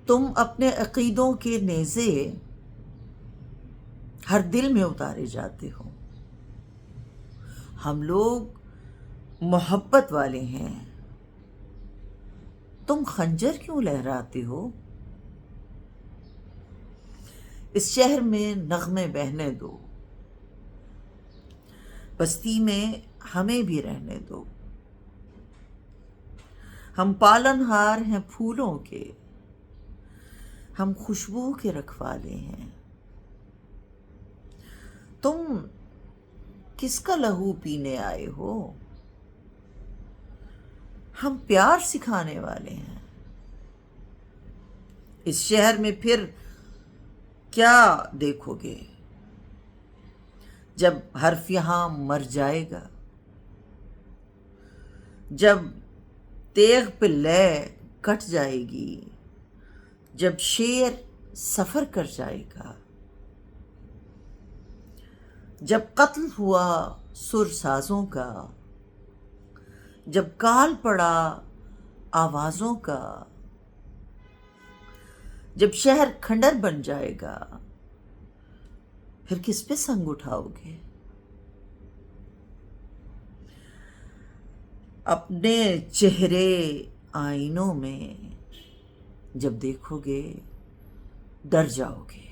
تم اپنے عقیدوں کے نیزے ہر دل میں اتارے جاتے ہو۔ ہم لوگ محبت والے ہیں، تم خنجر کیوں لہراتے ہو؟ اس شہر میں نغمے بہنے دو، بستی میں ہمیں بھی رہنے دو۔ ہم پالن ہار ہیں پھولوں کے، ہم خوشبو کے رکھوالے ہیں۔ تم کس کا لہو پینے آئے ہو؟ ہم پیار سکھانے والے ہیں۔ اس شہر میں پھر کیا دیکھو گے جب حرف یہاں مر جائے گا، جب تیغ پہ لے کٹ جائے گی، جب شعر سفر کر جائے گا، جب قتل ہوا سر سازوں کا، جب کال پڑا آوازوں کا، جب شہر کھنڈر بن جائے گا، پھر کس پہ سنگ اٹھاؤ گے؟ اپنے چہرے آئینوں میں جب دیکھو گے ڈر جاؤ گے۔